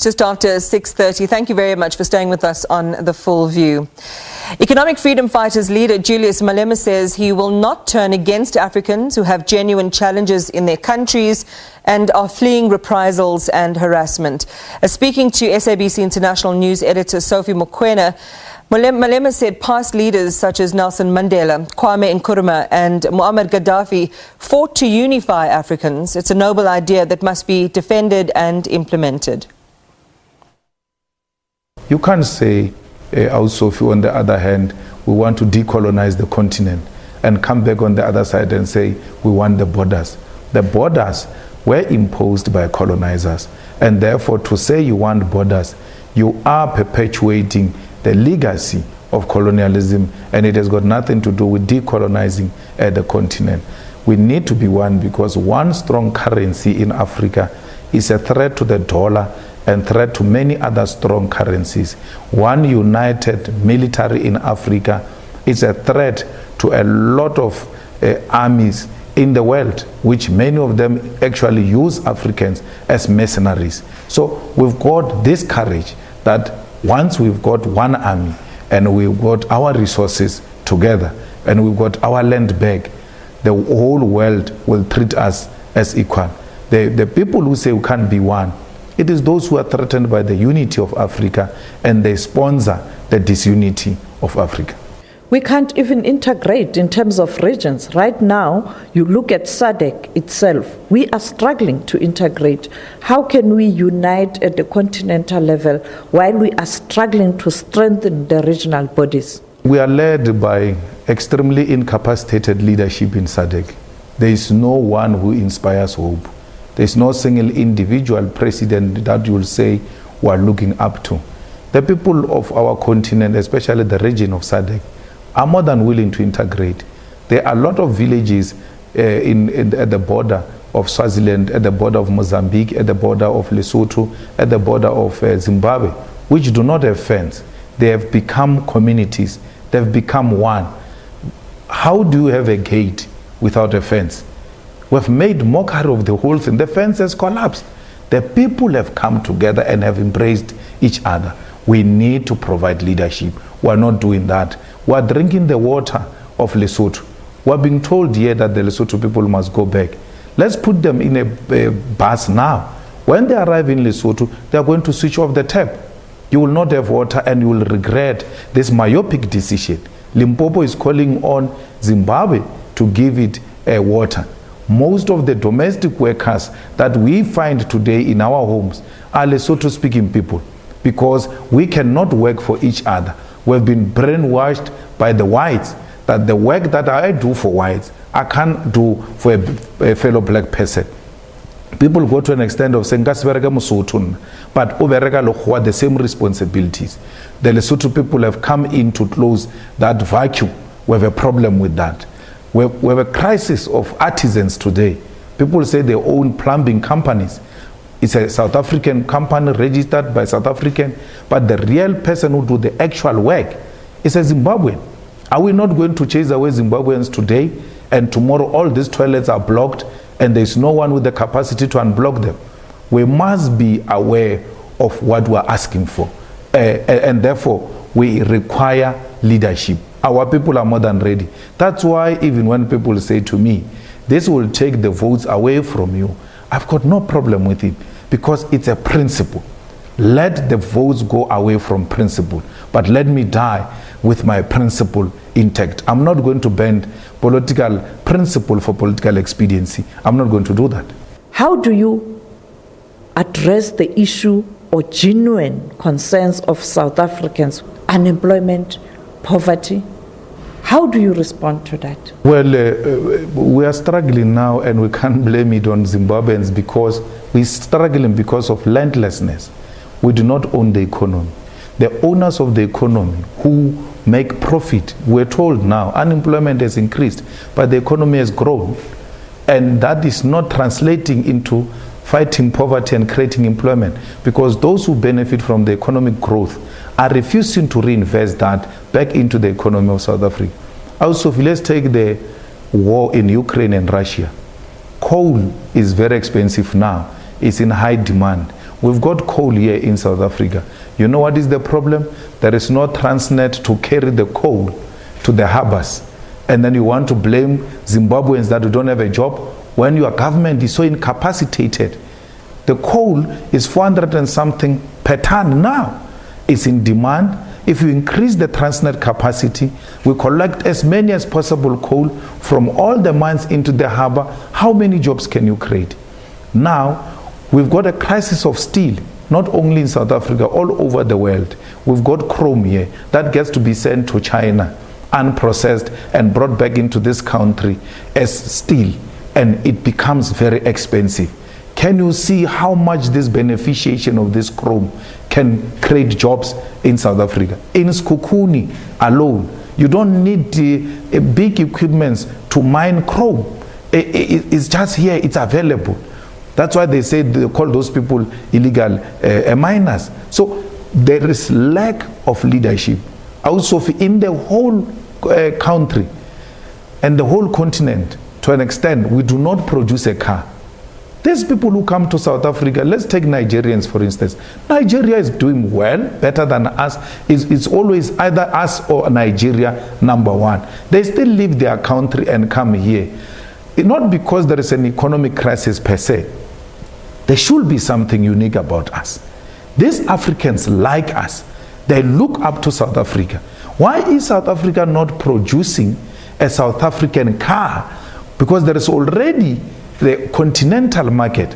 Just after 6:30. Thank you very much for staying with us on The Full View. Economic Freedom Fighters leader Julius Malema says he will not turn against Africans who have genuine challenges in their countries and are fleeing reprisals and harassment. Speaking to SABC International News editor Sophie Mokoena, Malema said past leaders such as Nelson Mandela, Kwame Nkrumah and Muammar Gaddafi fought to unify Africans. It's a noble idea that must be defended and implemented. You can't say, also, if on the other hand, we want to decolonize the continent and come back on the other side and say we want the borders. The borders were imposed by colonizers, and therefore to say you want borders, you are perpetuating the legacy of colonialism, and it has got nothing to do with decolonizing the continent. We need to be one, because one strong currency in Africa is a threat to the dollar and threat to many other strong currencies. One united military in Africa is a threat to a lot of armies in the world, which many of them actually use Africans as mercenaries. So we've got this courage that once we've got one army and we've got our resources together and we've got our land back, the whole world will treat us as equal. The people who say we can't be one, it is those who are threatened by the unity of Africa, and they sponsor the disunity of Africa. We can't even integrate in terms of regions. Right now, you look at SADC itself. We are struggling to integrate. How can we unite at the continental level while we are struggling to strengthen the regional bodies? We are led by extremely incapacitated leadership in SADC. There is no one who inspires hope. There is no single individual president that you will say we are looking up to. The people of our continent, especially the region of SADC, are more than willing to integrate. There are a lot of villages at the border of Swaziland, at the border of Mozambique, at the border of Lesotho, at the border of Zimbabwe, which do not have fence. They have become communities. They have become one. How do you have a gate without a fence? We've made mockery of the whole thing. The fence has collapsed. The people have come together and have embraced each other. We need to provide leadership. We're not doing that. We're drinking the water of Lesotho. We're being told here that the Lesotho people must go back. Let's put them in a bus now. When they arrive in Lesotho, they're going to switch off the tap. You will not have water and you will regret this myopic decision. Limpopo is calling on Zimbabwe to give it water. Most of the domestic workers that we find today in our homes are Lesotho-speaking people, because we cannot work for each other. We've been brainwashed by the whites that the work that I do for whites, I can't do for a fellow black person. People go to an extent of saying, but the same responsibilities. The Lesotho people have come in to close that vacuum. We have a problem with that. We have a crisis of artisans today. People say they own plumbing companies. It's a South African company registered by South African, but the real person who do the actual work is a Zimbabwean. Are we not going to chase away Zimbabweans today, and tomorrow all these toilets are blocked and there's no one with the capacity to unblock them? We must be aware of what we're asking for, and therefore we require leadership. Our people are more than ready. That's why even when people say to me, this will take the votes away from you, I've got no problem with it, because it's a principle. Let the votes go away from principle, but let me die with my principle intact. I'm not going to bend political principle for political expediency. I'm not going to do that. How do you address the issue or genuine concerns of South Africans? Unemployment, poverty. How do you respond to that? Well, we are struggling now, and we can't blame it on Zimbabweans, because we're struggling because of landlessness. We do not own the economy. The owners of the economy who make profit, we're told now unemployment has increased, but the economy has grown. And that is not translating into fighting poverty and creating employment, because those who benefit from the economic growth are refusing to reinvest that back into the economy of South Africa. Also, let's take the war in Ukraine and Russia. Coal is very expensive now. It's in high demand. We've got coal here in South Africa. You know what is the problem? There is no Transnet to carry the coal to the harbors. And then you want to blame Zimbabweans that don't have a job when your government is so incapacitated. The coal is 400 and something per ton now. It's in demand. If you increase the Transnet capacity, we collect as many as possible coal from all the mines into the harbor. How many jobs can you create? Now, we've got a crisis of steel, not only in South Africa, all over the world. We've got chrome here that gets to be sent to China, unprocessed, and brought back into this country as steel, and it becomes very expensive. Can you see how much this beneficiation of this chrome can create jobs in South Africa? In Skukuni alone, you don't need big equipments to mine chrome. It's just here, it's available. That's why they say they call those people illegal miners. So there is lack of leadership also in the whole country and the whole continent. To an extent, we do not produce a car. There's people who come to South Africa. Let's take Nigerians, for instance. Nigeria is doing well, better than us. It's always either us or Nigeria, number one. They still leave their country and come here. Not because there is an economic crisis per se. There should be something unique about us. These Africans like us. They look up to South Africa. Why is South Africa not producing a South African car? Because there is already the continental market.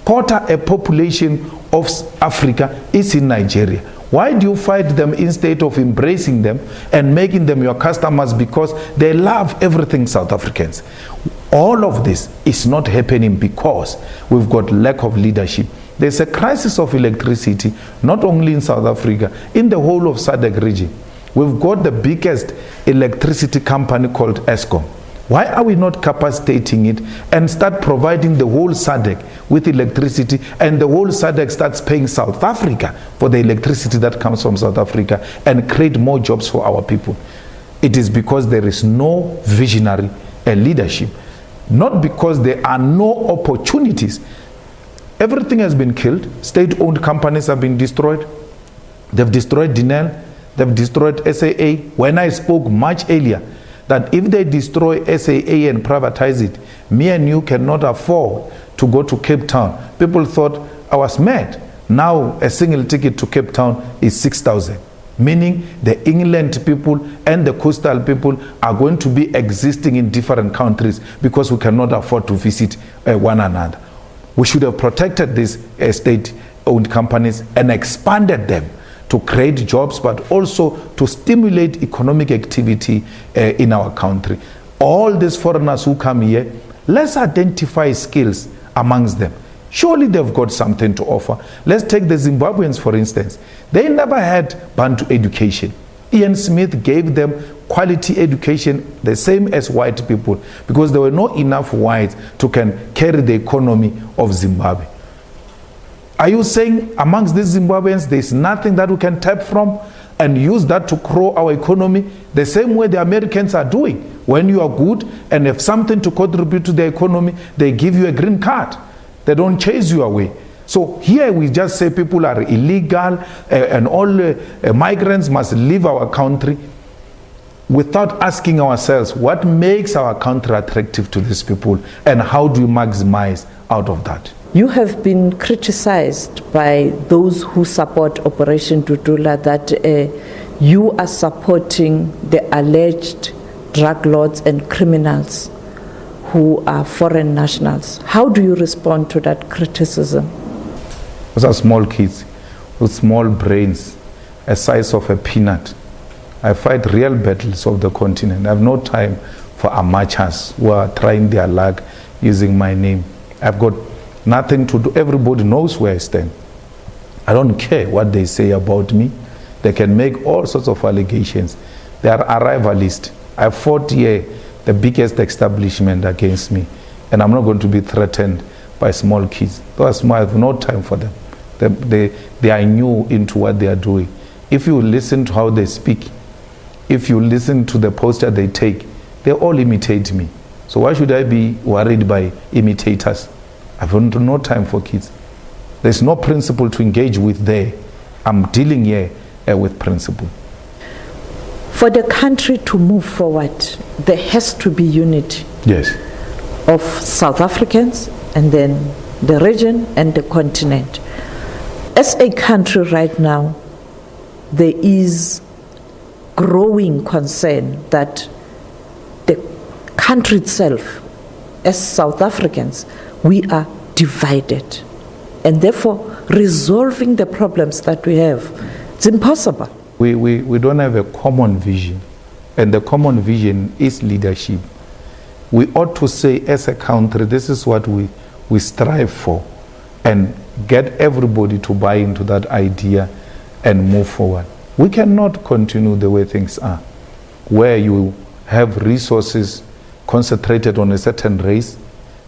Quarter a population of Africa is in Nigeria. Why do you fight them instead of embracing them and making them your customers because they love everything South Africans? All of this is not happening because we've got lack of leadership. There's a crisis of electricity, not only in South Africa, in the whole of SADC region. We've got the biggest electricity company called Eskom. Why are we not capacitating it and start providing the whole SADC with electricity, and the whole SADC starts paying South Africa for the electricity that comes from South Africa and create more jobs for our people? It is because there is no visionary leadership, not because there are no opportunities. Everything has been killed. State-owned companies have been destroyed. They've destroyed Denel. They've destroyed SAA. When I spoke much earlier, that if they destroy SAA and privatize it, me and you cannot afford to go to Cape Town. People thought I was mad. Now a single ticket to Cape Town is 6,000. Meaning the inland people and the coastal people are going to be existing in different countries because we cannot afford to visit one another. We should have protected these state-owned companies and expanded them to create jobs, but also to stimulate economic activity in our country. All these foreigners who come here, let's identify skills amongst them. Surely they've got something to offer. Let's take the Zimbabweans, for instance. They never had Bantu education. Ian Smith gave them quality education, the same as white people, because there were not enough whites to carry the economy of Zimbabwe. Are you saying amongst these Zimbabweans there's nothing that we can tap from and use that to grow our economy the same way the Americans are doing? When you are good and have something to contribute to the economy, they give you a green card. They don't chase you away. So here we just say people are illegal and all migrants must leave our country without asking ourselves what makes our country attractive to these people and how do we maximize out of that. You have been criticized by those who support Operation Dudula that you are supporting the alleged drug lords and criminals who are foreign nationals. How do you respond to that criticism? Those are small kids with small brains, the size of a peanut. I fight real battles of the continent. I have no time for amateurs who are trying their luck using my name. I've got nothing to do. Everybody knows where I stand. I don't care what they say about me. They can make all sorts of allegations. They are arrivalist. I fought here the biggest establishment against me, and I'm not going to be threatened by small kids. Those small, I have no time for them. They are new into what they are doing. If you listen to how they speak, if you listen to the posture they take, they all imitate me. So why should I be worried by imitators? I have no time for kids. There's no principle to engage with there. I'm dealing here with principle. For the country to move forward, there has to be unity. Yes. Of South Africans and then the region and the continent. As a country right now, there is growing concern that the country itself, as South Africans, we are divided. And therefore, resolving the problems that we have, it's impossible. We don't have a common vision. And the common vision is leadership. We ought to say as a country, this is what we strive for, and get everybody to buy into that idea and move forward. We cannot continue the way things are, where you have resources concentrated on a certain race,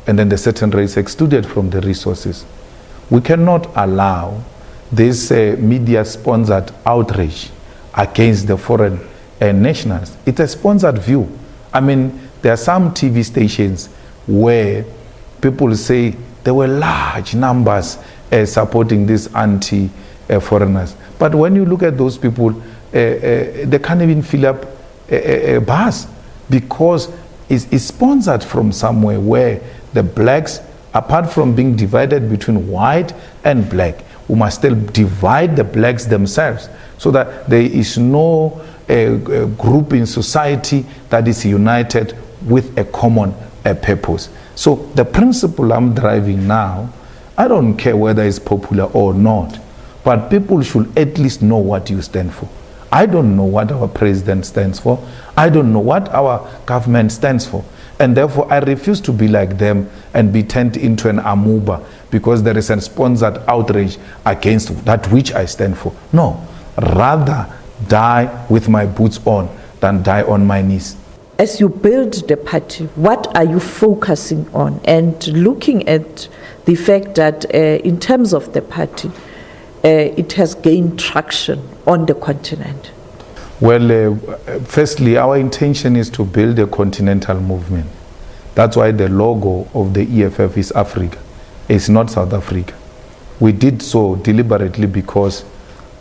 and then the certain race excluded from the resources. We cannot allow this media-sponsored outrage against the foreign nationals. It's a sponsored view. I mean, there are some TV stations where people say there were large numbers supporting these anti-foreigners. But when you look at those people, they can't even fill up a bus, because it's sponsored from somewhere where the blacks, apart from being divided between white and black, we must still divide the blacks themselves, so that there is no group in society that is united with a common purpose. So the principle I'm driving now, I don't care whether it's popular or not, but people should at least know what you stand for. I don't know what our president stands for. I don't know what our government stands for. And therefore, I refuse to be like them and be turned into an amoeba because there is a sponsored outrage against that which I stand for. No, rather die with my boots on than die on my knees. As you build the party, what are you focusing on? And looking at the fact that in terms of the party, it has gained traction on the continent. Well, firstly, our intention is to build a continental movement. That's why the logo of the EFF is Africa. It's not South Africa. We did so deliberately because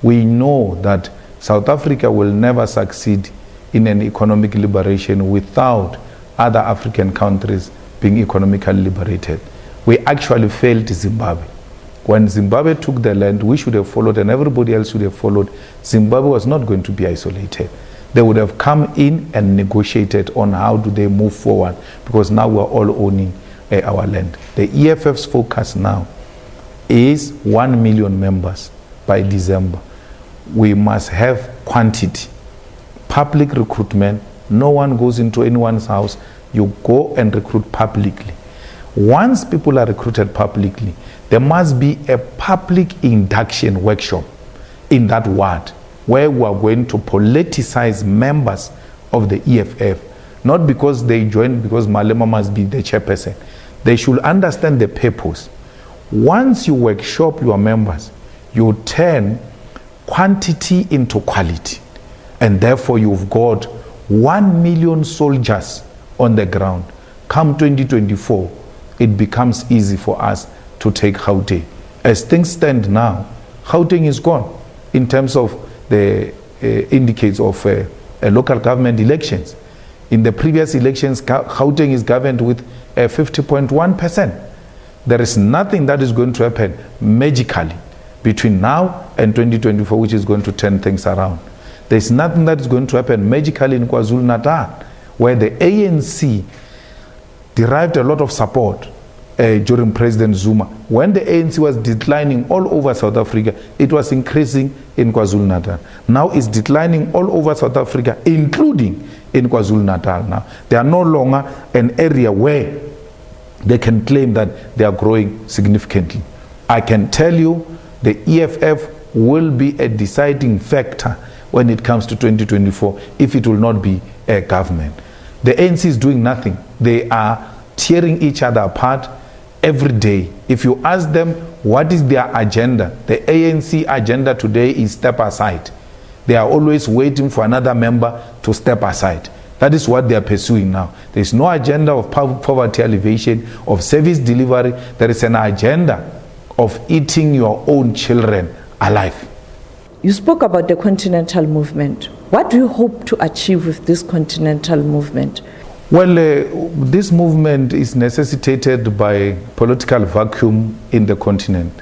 we know that South Africa will never succeed in an economic liberation without other African countries being economically liberated. We actually failed Zimbabwe. When Zimbabwe took the land, we should have followed, and everybody else should have followed. Zimbabwe was not going to be isolated. They would have come in and negotiated on how do they move forward, because now we're all owning our land. The EFF's focus now is 1 million members by December. We must have quantity. Public recruitment, no one goes into anyone's house. You go and recruit publicly. Once people are recruited publicly, there must be a public induction workshop in that ward where we are going to politicize members of the EFF, not because they joined because Malema must be the chairperson. They should understand the purpose. Once you workshop your members, you turn quantity into quality. And therefore you've got 1 million soldiers on the ground. Come 2024, it becomes easy for us to take Gauteng. As things stand now, Gauteng is gone in terms of the indicates of local government elections. In the previous elections, Gauteng is governed with 50.1%. There is nothing that is going to happen magically between now and 2024 which is going to turn things around. There is nothing that is going to happen magically in KwaZulu-Natal, where the ANC derived a lot of support during President Zuma. When the ANC was declining all over South Africa, it was increasing in KwaZulu-Natal. Now it's declining all over South Africa, including in KwaZulu-Natal. Now they are no longer an area where they can claim that they are growing significantly. I can tell you the EFF will be a deciding factor when it comes to 2024 if it will not be a government. The ANC is doing nothing. They are tearing each other apart every day. If you ask them what is their agenda, the ANC agenda today is step aside. They are always waiting for another member to step aside. That is what they are pursuing now. There is no agenda of poverty alleviation, of service delivery. There is an agenda of eating your own children alive. You spoke about the continental movement. What do you hope to achieve with this continental movement? Well, this movement is necessitated by political vacuum in the continent.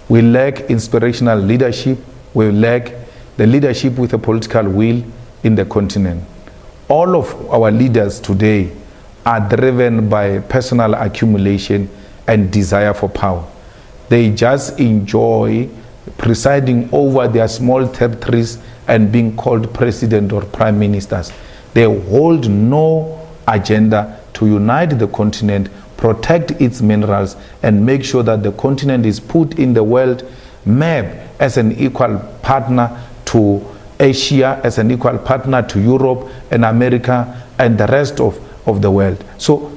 We lack inspirational leadership. We lack the leadership with a political will in the continent. All of our leaders today are driven by personal accumulation and desire for power. They just enjoy presiding over their small territories and being called president or prime ministers. They hold no agenda to unite the continent, protect its minerals, and make sure that the continent is put in the world map as an equal partner to Asia, as an equal partner to Europe and America and the rest of the world. So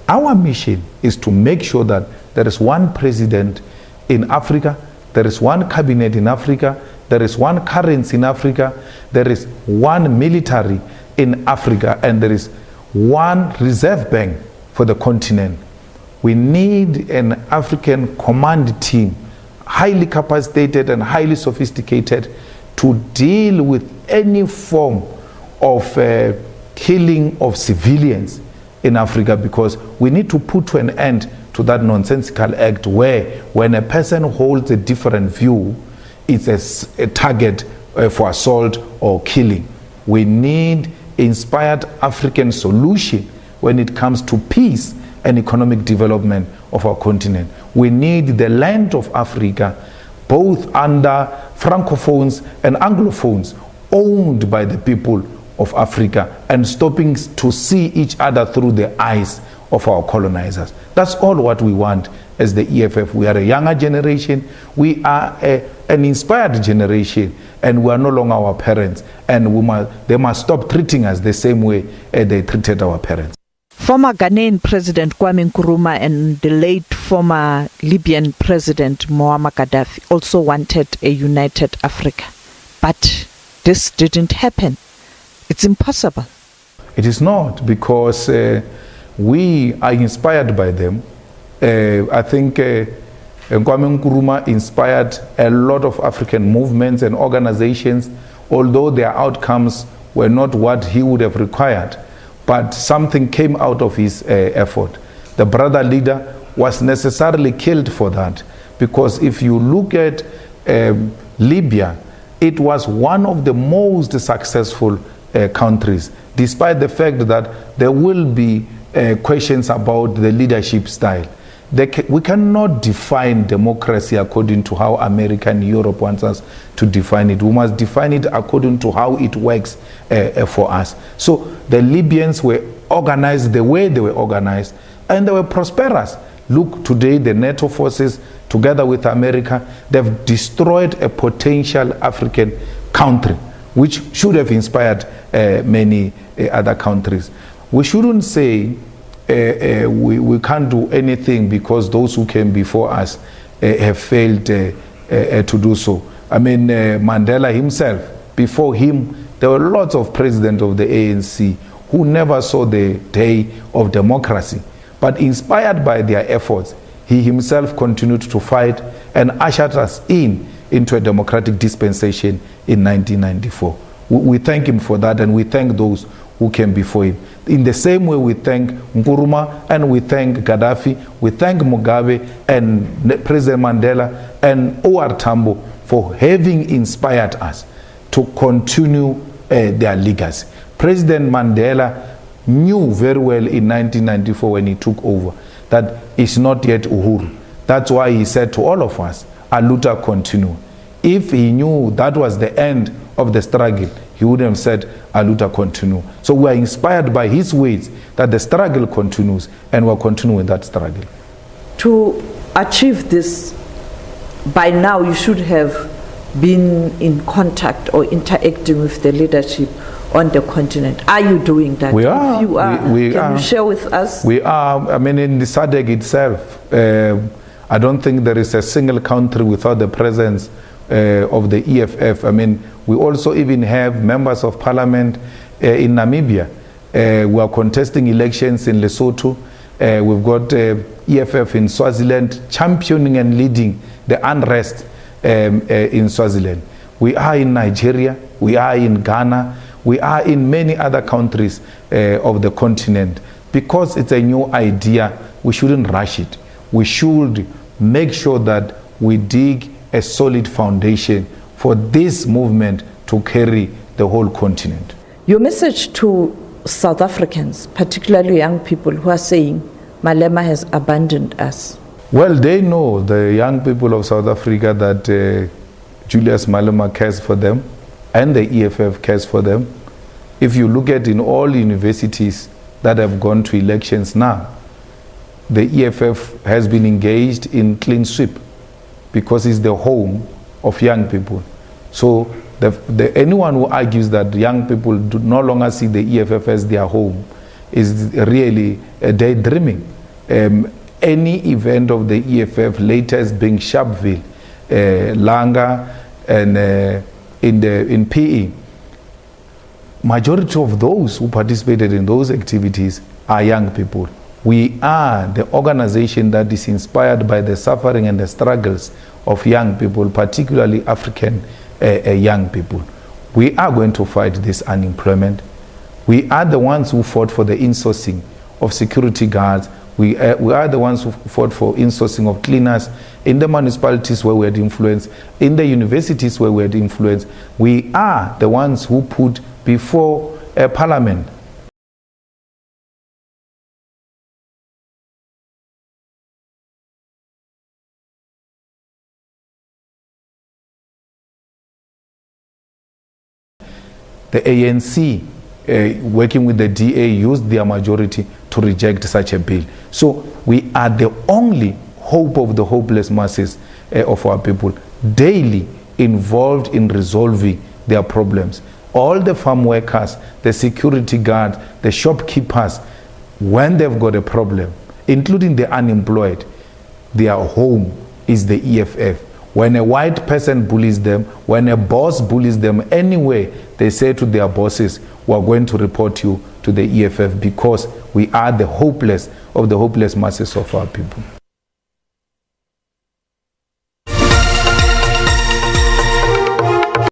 our mission is to make sure that there is one president in Africa, there is one cabinet in Africa, there is one currency in Africa, there is one military in Africa, and there is one reserve bank for the continent. We need an African command team, highly capacitated and highly sophisticated, to deal with any form of killing of civilians in Africa, because we need to put an end to that nonsensical act where when a person holds a different view, it's a target for assault or killing. We need inspired African solution when it comes to peace and economic development of our continent. We need the land of Africa, both under Francophones and Anglophones, owned by the people of Africa and stopping to see each other through the eyes of our colonizers. That's all what we want as the EFF. We are a younger generation, we are an inspired generation, and we are no longer our parents, and they must stop treating us the same way they treated our parents. Former Ghanaian President Kwame Nkrumah and the late former Libyan President Muammar Gaddafi also wanted a united Africa. But this didn't happen. It's impossible. It is not, because we are inspired by them. I think Kwame Nkrumah inspired a lot of African movements and organizations, although their outcomes were not what he would have required. But something came out of his effort. The brother leader was necessarily killed for that, because if you look at Libya, it was one of the most successful countries, despite the fact that there will be questions about the leadership style. We cannot define democracy according to how America and Europe wants us to define it. We must define it according to how it works for us. So the Libyans were organized the way they were organized, and they were prosperous. Look, today the NATO forces, together with America, they've destroyed a potential African country, which should have inspired many other countries. We shouldn't say we can't do anything because those who came before us have failed to do so. I mean, Mandela himself, before him, there were lots of presidents of the ANC who never saw the day of democracy. But inspired by their efforts, he himself continued to fight and ushered us into a democratic dispensation in 1994. We thank him for that, and we thank those who came before him. In the same way, we thank Nkrumah, and we thank Gaddafi, we thank Mugabe and President Mandela and O.R. Tambo for having inspired us to continue their legacy. President Mandela knew very well in 1994 when he took over that it's not yet Uhuru. That's why he said to all of us, "Aluta continue." If he knew that was the end of the struggle, he would have said, "Aluta continue." So we are inspired by his words that the struggle continues, and we're continuing that struggle. To achieve this, by now you should have been in contact or interacting with the leadership on the continent. Are you doing that? We are. If you are, can you share with us? We are. I mean, in the SADC itself, I don't think there is a single country without the presence of the EFF. I mean, we also even have members of parliament in Namibia. We are contesting elections in Lesotho. We've got EFF in Swaziland championing and leading the unrest in Swaziland. We are in Nigeria, we are in Ghana, we are in many other countries of the continent. Because it's a new idea, we shouldn't rush it. We should make sure that we dig a solid foundation for this movement to carry the whole continent. Your message to South Africans, particularly young people who are saying Malema has abandoned us. Well, they know, the young people of South Africa, that Julius Malema cares for them and the EFF cares for them. If you look at in all universities that have gone to elections now, the EFF has been engaged in clean sweep because it's the home of young people. So anyone who argues that young people do no longer see the EFF as their home is really daydreaming. Any event of the EFF, latest being Sharpeville, Langa, and in PE, majority of those who participated in those activities are young people. We are the organization that is inspired by the suffering and the struggles of young people, particularly African young people. We are going to fight this unemployment. We are the ones who fought for the insourcing of security guards. We are the ones who fought for insourcing of cleaners in the municipalities where we had influence, in the universities where we had influence. We are the ones who put before Parliament the ANC, working with the DA, used their majority to reject such a bill. So we are the only hope of the hopeless masses of our people, daily involved in resolving their problems. All the farm workers, the security guards, the shopkeepers, when they've got a problem, including the unemployed, their home is the EFF. When a white person bullies them, when a boss bullies them anyway, they say to their bosses, we are going to report you to the EFF because we are the hopeless of the hopeless masses of our people.